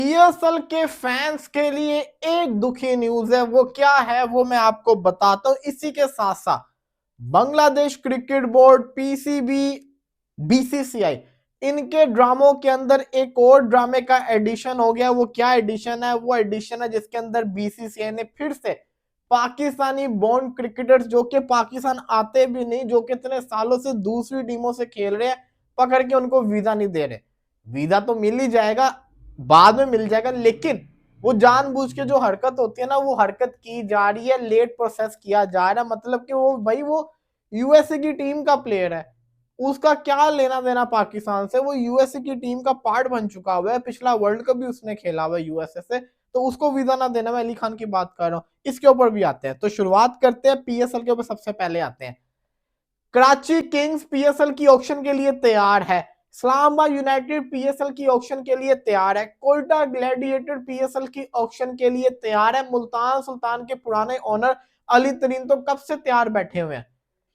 PSL के fans के लिए एक दुखी न्यूज है। वो क्या है वो मैं आपको बताता हूं। इसी के साथ साथ Bangladesh cricket board, PCB, BCCI, इनके ड्रामों के अंदर एक और ड्रामे का एडिशन हो गया। वो क्या एडिशन है? वो एडिशन है जिसके अंदर बीसीसीआई ने फिर से पाकिस्तानी बॉर्न क्रिकेटर्स जो कि पाकिस्तान आते भी नहीं, जो कि इतने सालों से दूसरी टीमों से खेल रहे हैं, पकड़ के उनको वीजा नहीं दे रहे। वीजा तो मिल ही जाएगा, बाद में मिल जाएगा, लेकिन वो जानबूझ के जो हरकत होती है ना, वो हरकत की जा रही है, लेट प्रोसेस किया जा रहा है। मतलब कि वो भाई वो यूएसए की टीम का प्लेयर है, उसका क्या लेना देना पाकिस्तान से? वो यूएसए की टीम का पार्ट बन चुका हुआ है, पिछला वर्ल्ड कप भी उसने खेला हुआ है यूएसए से, तो उसको वीजा ना देना। मैं अली खान की बात कर रहा हूँ। इसके ऊपर भी आते हैं, तो शुरुआत करते हैं पीएसएल के ऊपर। सबसे पहले आते हैं, कराची किंग्स पीएसएल की ऑक्शन के लिए तैयार है। इस्लामाबाद यूनाइटेड पीएसएल की ऑक्शन के लिए तैयार है। कोयटा ग्लैडिएटर पीएसएल की ऑक्शन के लिए तैयार है। मुल्तान सुल्तान के पुराने ओनर अली तरीन तो कब से तैयार बैठे हुए हैं।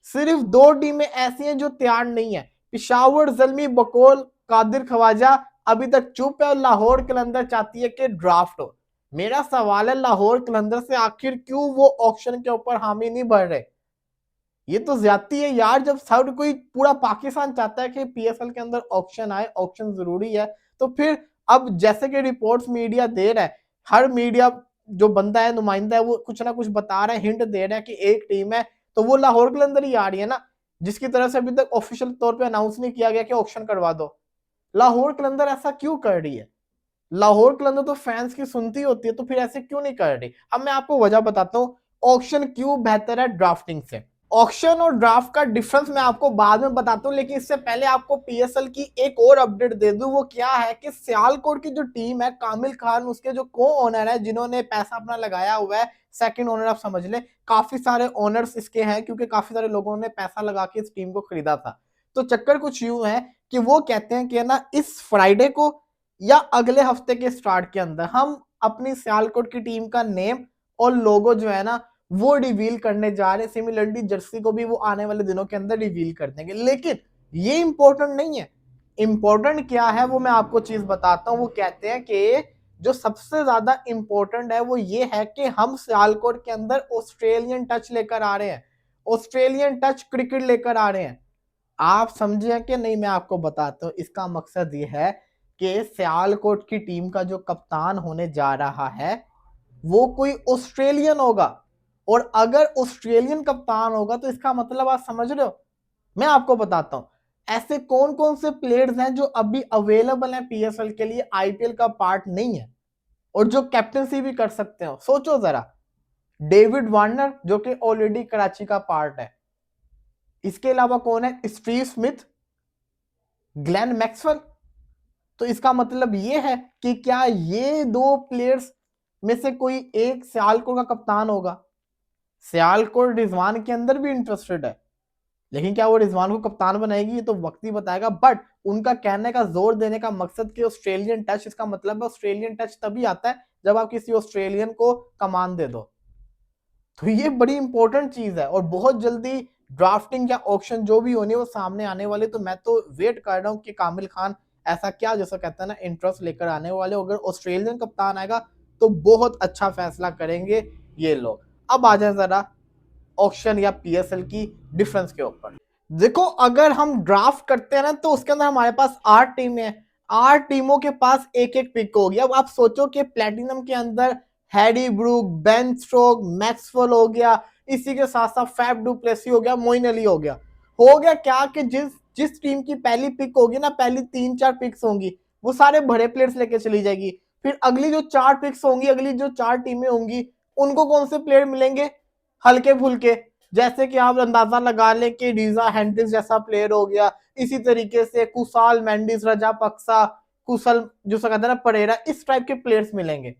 सिर्फ दो टीमें ऐसी हैं जो तैयार नहीं है, पिशावर जल्मी बकौल कादिर खवाजा अभी तक चुप है, और लाहौर कलंदर चाहती है कि ड्राफ्ट हो। मेरा सवाल है, लाहौर कलंदर से आखिर क्यों वो ऑक्शन के ऊपर हामी नहीं भर रहे? ये तो ज्यादती है यार। जब सब कोई पूरा पाकिस्तान चाहता है कि पीएसएल के अंदर ऑक्शन आए, ऑक्शन जरूरी है, तो फिर अब जैसे कि रिपोर्ट्स मीडिया दे रहा है, हर मीडिया जो बंदा है, नुमाइंदा है, वो कुछ ना कुछ बता रहा है, हिंट दे रहा है कि एक टीम है, तो वो लाहौर के अंदर ही आ रही है ना, जिसकी तरफ से अभी तक ऑफिशियल तौर पर अनाउंस नहीं किया गया कि ऑक्शन करवा दो। लाहौर के अंदर ऐसा क्यों कर रही है? लाहौर के अंदर तो फैंस की सुनती होती है, तो फिर ऐसे क्यों नहीं कर रही? अब मैं आपको वजह बताता हूँ, ऑक्शन क्यों बेहतर है ड्राफ्टिंग से। ऑक्शन और ड्राफ्ट का डिफरेंस मैं आपको बाद में बताता हूं, लेकिन इससे पहले आपको पीएसएल की एक और अपडेट दे दूं। वो क्या है कि सियालकोट की जो टीम है, कामिल खान उसके जो को ओनर है, जिन्होंने पैसा अपना लगाया हुआ है, सेकंड ओनर आप समझ ले, काफी सारे ओनर्स इसके हैं क्योंकि काफी सारे लोगों ने पैसा लगा के इस टीम को खरीदा था। तो चक्कर कुछ यूं है कि वो कहते हैं कि ना, इस फ्राइडे को या अगले हफ्ते के स्टार्ट के अंदर हम अपनी सियालकोट की टीम का नेम और लोगो जो है ना, वो रिवील करने जा रहे हैं। सिमिलरली जर्सी को भी वो आने वाले दिनों के अंदर रिवील कर देंगे। लेकिन ये इंपॉर्टेंट नहीं है। इंपॉर्टेंट क्या है वो मैं आपको चीज बताता हूं। वो कहते हैं कि जो सबसे ज्यादा इंपॉर्टेंट है वो ये है कि हम सियालकोट के अंदर ऑस्ट्रेलियन टच लेकर आ रहे हैं, ऑस्ट्रेलियन टच क्रिकेट लेकर आ रहे हैं। आप समझे कि नहीं? मैं आपको बताता हूं। इसका मकसद ये है कि सियालकोट की टीम का जो कप्तान होने जा रहा है वो कोई ऑस्ट्रेलियन होगा, और अगर ऑस्ट्रेलियन कप्तान होगा तो इसका मतलब आप समझ रहे हो। मैं आपको बताता हूं ऐसे कौन कौन से प्लेयर्स हैं जो अभी अवेलेबल हैं पीएसएल के लिए, आईपीएल का पार्ट नहीं है, और जो कैप्टनसी भी कर सकते हो। सोचो जरा, डेविड वार्नर जो कि ऑलरेडी कराची का पार्ट है, इसके अलावा कौन है? Steve Smith, Glenn Maxwell. तो इसका मतलब ये है कि क्या ये दो प्लेयर्स में से कोई एक सियालकोट का कप्तान होगा? सियालकोट रिजवान के अंदर भी इंटरेस्टेड है, लेकिन क्या वो रिजवान को कप्तान बनाएगी ये तो वक्त ही बताएगा। बट उनका कहने का, जोर देने का मकसद कि ऑस्ट्रेलियन टच, इसका मतलब है ऑस्ट्रेलियन टच तभी आता है जब आप किसी ऑस्ट्रेलियन को कमान दे दो। तो ये बड़ी इंपॉर्टेंट चीज है, और बहुत जल्दी ड्राफ्टिंग या ऑक्शन जो भी होने वो सामने आने वाले। तो मैं तो वेट कर रहा हूँ कि कामिल खान ऐसा क्या, जैसा कहता है ना, इंटरेस्ट लेकर आने वाले। अगर ऑस्ट्रेलियन कप्तान आएगा तो बहुत अच्छा फैसला करेंगे ये लोग। अब आ जाए जरा ऑक्शन या पीएसएल की डिफरेंस के ऊपर। देखो, अगर हम ड्राफ्ट करते हैं ना, तो उसके अंदर हमारे पास 8 टीमें हैं। 8 टीमों के पास एक एक पिक होगी। अब आप सोचो कि प्लेटिनम के अंदर Harry Brook, Ben Stoke, Maxwell हो गया, इसी के साथ साथ फैफ डू प्लेसी हो गया, मोइन अली हो गया। हो गया क्या कि जिस जिस टीम की पहली पिक होगी ना, पहली 3-4 पिक्स होंगी, वो सारे बड़े प्लेयर्स लेके चली जाएगी। फिर अगली जो 4 पिक्स होंगी, अगली जो 4 टीमें होंगी, उनको कौन से प्लेयर मिलेंगे? हल्के फुल्के, जैसे कि आप अंदाजा लगा लें कि डीजा हेंड्रिक्स जैसा प्लेयर हो गया, इसी तरीके से कुसाल मेंडिस, रजा पक्सा, कुशल जो कहते हैं ना परेरा, इस टाइप के प्लेयर्स मिलेंगे।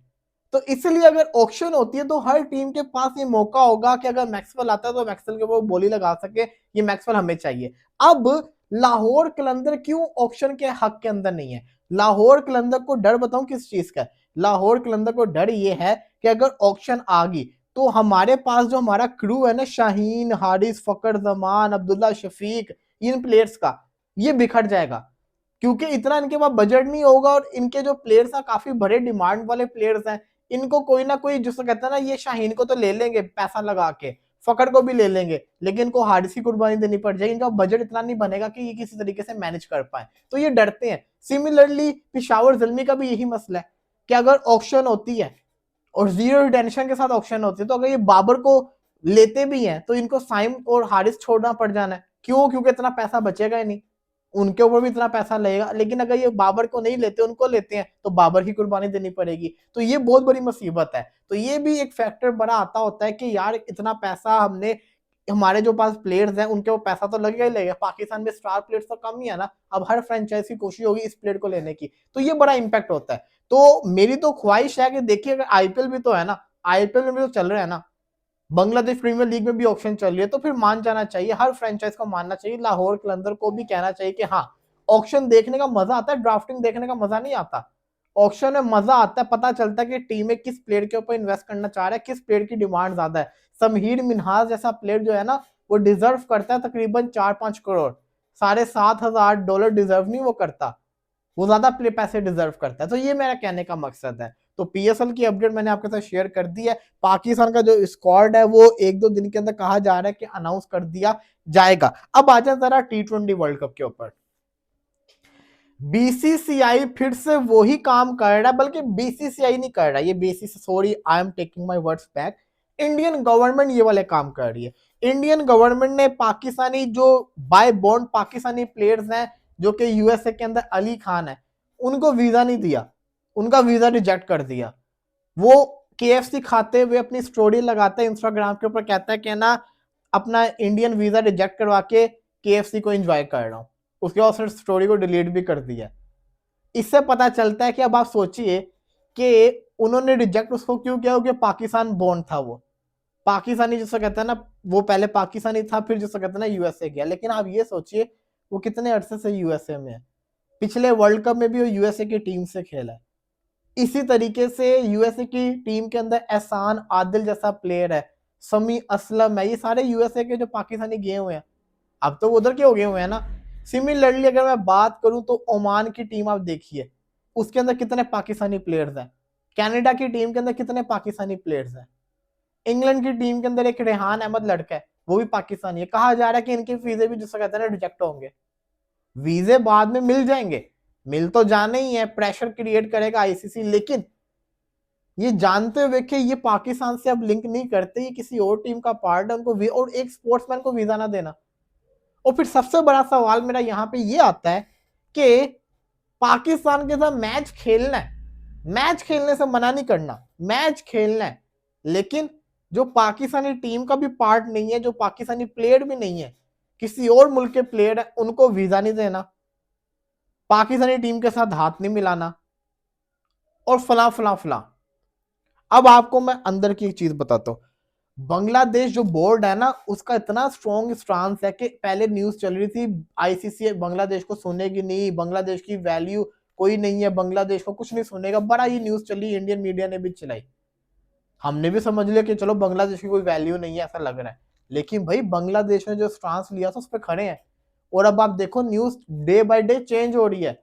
तो इसलिए अगर ऑक्शन होती है तो हर टीम के पास ये मौका होगा कि अगर मैक्सवेल आता है तो मैक्सवेल के ऊपर बोली लगा सके, ये मैक्सवेल हमें चाहिए। अब लाहौर कलंदर क्यों ऑक्शन के हक के अंदर नहीं है? लाहौर कलंदर को डर बताऊं किस चीज का? लाहौर कलंदर को डर ये है कि अगर ऑक्शन आ गई तो हमारे पास जो हमारा क्रू है ना, शाहीन, हारिस, फकर जमान, अब्दुल्ला शफीक, इन प्लेयर्स का, ये बिखर जाएगा। क्योंकि इतना इनके पास बजट नहीं होगा और इनके जो प्लेयर्स हैं काफी बड़े डिमांड वाले प्लेयर्स हैं। इनको कोई ना कोई, जिसको कहता है ना, ये शाहीन को तो ले लेंगे पैसा लगा के, फकर को भी ले लेंगे, लेकिन इनको हारिस की कुर्बानी देनी पड़ जाएगी। इनका बजट इतना नहीं बनेगा कि ये किसी तरीके से मैनेज कर पाए, तो ये डरते हैं। सिमिलरली पिशावर जल्मी का भी यही मसला है कि अगर ऑक्शन होती है और जीरो रिटेंशन के साथ ऑक्शन होती है, तो अगर ये बाबर को लेते भी हैं तो इनको साइम और हारिस छोड़ना पड़ जाना है। क्यों? क्योंकि इतना पैसा बचेगा ही नहीं, उनके ऊपर भी इतना पैसा लगेगा। लेकिन अगर ये बाबर को नहीं लेते, उनको लेते हैं, तो बाबर की कुर्बानी देनी पड़ेगी। तो ये बहुत बड़ी मुसीबत है। तो ये भी एक फैक्टर बड़ा आता होता है कि यार इतना पैसा हमने, हमारे जो पास प्लेयर्स हैं उनके वो पैसा तो लगेगा ही लगेगा। पाकिस्तान में स्टार प्लेयर्स तो कम ही है ना, अब हर फ्रेंचाइज की कोशिश होगी इस प्लेयर को लेने की, तो ये बड़ा इंपैक्ट होता है। तो मेरी तो ख्वाहिश है कि देखिए, अगर आईपीएल भी तो है ना, आईपीएल में भी तो चल रहा है ना, बांग्लादेश प्रीमियर लीग में भी ऑप्शन चल रही है, तो फिर मान जाना चाहिए, हर फ्रेंचाइज को मानना चाहिए, लाहौर कलंदर को भी कहना चाहिए कि हाँ, ऑप्शन देखने का मजा आता है, ड्राफ्टिंग देखने का मजा नहीं आता। ऑप्शन में मजा आता है, पता चलता है कि टीमें किस प्लेयर के ऊपर इन्वेस्ट करना चाह रहा है, किस प्लेयर की डिमांड ज्यादा है। समीर मिन्हाज जैसा प्लेयर जो है ना, वो डिजर्व करता है तकरीबन 4-5 करोड़, $7,500 डिजर्व नहीं वो करता, वो ज्यादा पैसे डिजर्व करता है। तो ये मेरा कहने का मकसद है। तो पीएसएल की अपडेट मैंने आपके साथ शेयर कर दी है। पाकिस्तान का जो स्क्वाड है वो 1-2 दिन के अंदर कहा जा रहा है कि अनाउंस कर दिया जाएगा। अब आ जाए जरा T20 वर्ल्ड कप के ऊपर। बीसीसीआई फिर से वही काम कर रहा है, बल्कि बीसीसीआई नहीं कर रहा, ये BCC, sorry I am taking my words back, Indian government ये वाले काम कर रही है। इंडियन गवर्नमेंट ने पाकिस्तानी जो बाय बॉन्ड पाकिस्तानी प्लेयर्स हैं, जो कि यूएसए के अंदर अली खान है, उनको वीजा नहीं दिया, उनका वीजा रिजेक्ट कर दिया। वो केएफसी खाते हुए अपनी स्टोरी लगाता है इंस्टाग्राम के ऊपर, कहता है कि ना अपना इंडियन वीजा रिजेक्ट करवा के केएफसी को एंजॉय कर रहा हूं। उसके बाद उसने स्टोरी को डिलीट भी कर दिया। इससे पता चलता है कि अब आप सोचिए कि उन्होंने रिजेक्ट उसको क्यों किया, क्योंकि पाकिस्तान बॉन्ड था, वो पाकिस्तानी जिसको कहते हैं ना, वो पहले पाकिस्तानी था, फिर जिसको कहते हैं ना यूएसए गया। लेकिन आप ये सोचिए वो कितने अरसे से यूएसए में है, पिछले वर्ल्ड कप में भी वो यूएसए की टीम से खेला है। इसी तरीके से यूएसए की टीम के अंदर एहसान आदिल जैसा प्लेयर है, समी असलम है, ये सारे यूएसए के जो पाकिस्तानी गए हुए हैं, अब तो वो उधर के हो गए हुए हैं ना। सिमिलरली अगर मैं बात करूं तो ओमान की टीम आप देखिए, उसके अंदर कितने पाकिस्तानी प्लेयर्स हैं। कनाडा की टीम के अंदर कितने पाकिस्तानी प्लेयर्स हैं। इंग्लैंड की टीम के अंदर एक रेहान अहमद लड़का है, वो भी पाकिस्तानी है। कहा जा रहा है कि इनके वीजे भी जिसको कहते हैं रिजेक्ट होंगे। वीजे बाद में मिल जाएंगे, मिल तो जाने ही है, प्रेशर क्रिएट करेगा आईसीसी, लेकिन ये जानते हुए कि ये पाकिस्तान से अब लिंक नहीं करते, ये किसी और टीम का पार्ट है, उनको और एक स्पोर्ट्समैन को वीजा ना देना। और फिर सबसे बड़ा सवाल मेरा यहाँ पे ये आता है कि पाकिस्तान के साथ मैच खेलना है, मैच खेलने से मना नहीं करना, मैच खेलना है, लेकिन जो पाकिस्तानी टीम का भी पार्ट नहीं है, जो पाकिस्तानी प्लेयर भी नहीं है, किसी और मुल्क के प्लेयर है, उनको वीजा नहीं देना, पाकिस्तानी टीम के साथ हाथ नहीं मिलाना, और फला फला फला। अब आपको मैं अंदर की एक चीज बताता हूं, बांग्लादेश जो बोर्ड है ना, उसका इतना स्ट्रॉन्ग स्टांस है कि पहले न्यूज चल रही थी आईसीसी बांग्लादेश को सुनेगी नहीं, बांग्लादेश की वैल्यू कोई नहीं है, बांग्लादेश को कुछ नहीं सुनेगा, बड़ा ये न्यूज चली, इंडियन मीडिया ने भी चलाई, हमने भी समझ लिया कि चलो बांग्लादेश की कोई वैल्यू नहीं है, ऐसा लग रहा है। लेकिन भाई बांग्लादेश ने जो स्टांस लिया था उस पर खड़े हैं, और अब आप देखो news day by day change हो रही है।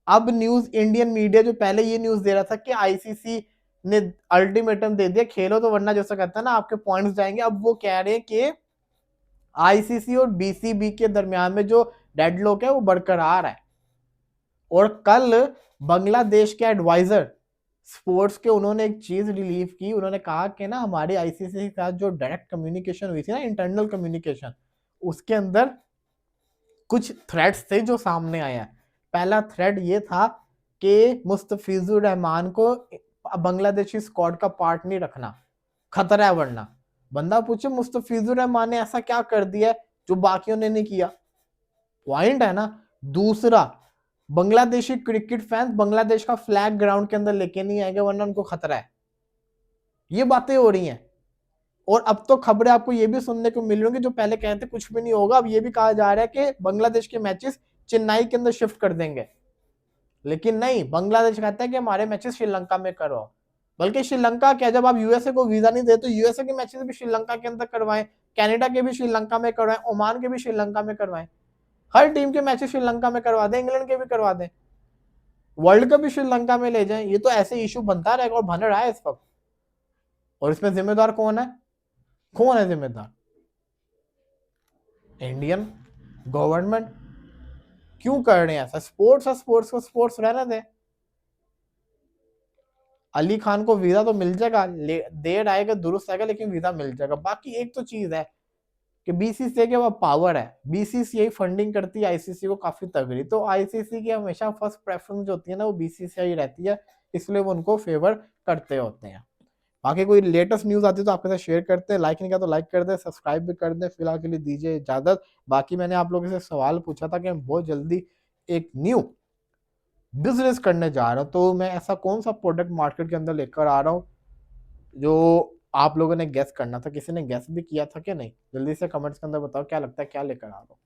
अब न्यूज इंडियन मीडिया जो पहले ये न्यूज दे रहा था कि आईसीसी ने अल्टीमेटम दे दिया, खेलो तो वरना जैसा कहता है ना आपके पॉइंट्स जाएंगे, अब वो कह रहे हैं कि आईसीसी और बीसीबी के दरमियान में जो डेडलॉक है वो बरकरार है। और कल बांग्लादेश के एडवाइजर स्पोर्ट्स के उन्होंने एक चीज रिलीव की, उन्होंने कहा कि ना हमारे आईसीसी के साथ जो डायरेक्ट कम्युनिकेशन हुई थी ना, इंटरनल कम्युनिकेशन, उसके अंदर कुछ थ्रेड्स थे जो सामने आए हैं। पहला थ्रेड ये था कि मुस्तफिजुर रहमान को बांग्लादेशी स्क्वाड का पार्ट नहीं रखना, खतरा है वरना। बंदा पूछे मुस्तफिजुर रहमान ने ऐसा क्या कर दिया है जो बाकियों ने नहीं किया, पॉइंट है ना। दूसरा, बांग्लादेशी क्रिकेट फैंस बांग्लादेश का फ्लैग ग्राउंड के अंदर लेके नहीं आएंगे वरना उनको खतरा है, ये बातें हो रही हैं। और अब तो खबरें आपको ये भी सुनने को मिल रही होंगी, जो पहले कहते कुछ भी नहीं होगा, अब ये भी कहा जा रहा है कि बांग्लादेश के मैचेस चेन्नई के अंदर शिफ्ट कर देंगे। लेकिन नहीं, बांग्लादेश कहता है कि हमारे मैचेस श्रीलंका में करवाओ। बल्कि श्रीलंका क्या, जब आप यूएसए को वीजा नहीं दे तो यूएसए के मैचेस भी श्रीलंका के अंदर करवाएं, कनाडा के भी श्रीलंका में करवाएं, ओमान के भी श्रीलंका में करवाएं। हर टीम के मैचेस श्रीलंका में करवा दें, इंग्लैंड के भी करवा दें, वर्ल्ड कप भी श्रीलंका में ले जाएं। ये तो ऐसे इशू बनता रहेगा और बन रहा है इस वक्त। और इसमें जिम्मेदार कौन है? कौन है जिम्मेदार? Indian government. क्यों कर रहे हैं ऐसा? स्पोर्ट्स है, स्पोर्ट्स को स्पोर्ट्स रहने दें। अली खान को वीजा तो मिल जाएगा, देर आएगा दुरुस्त आएगा, लेकिन वीजा मिल जाएगा। बाकी एक तो चीज है कि बीसीसीआई के पास पावर है, बीसीसीआई फंडिंग करती है आईसीसी को काफी तगड़ी, तो आईसीसी की हमेशा फर्स्ट प्रेफरेंस जो होती है ना वो बीसीसीआई रहती है, इसलिए वो उनको फेवर करते होते हैं। बाकी कोई लेटेस्ट न्यूज आती है तो आपके साथ शेयर करते हैं, लाइक नहीं किया तो लाइक कर दे, सब्सक्राइब भी कर दे। फिलहाल के लिए दीजिए इजाजत। बाकी मैंने आप लोगों से सवाल पूछा था कि मैं बहुत जल्दी एक न्यू बिजनेस करने जा रहा हूँ, तो मैं ऐसा कौन सा प्रोडक्ट मार्केट के अंदर लेकर आ रहा हूँ जो आप लोगों ने गेस करना था। किसी ने गेस भी किया था क्या? नहीं? जल्दी से कमेंट्स के अंदर बताओ क्या लगता है क्या लेकर आ रहा हूँ।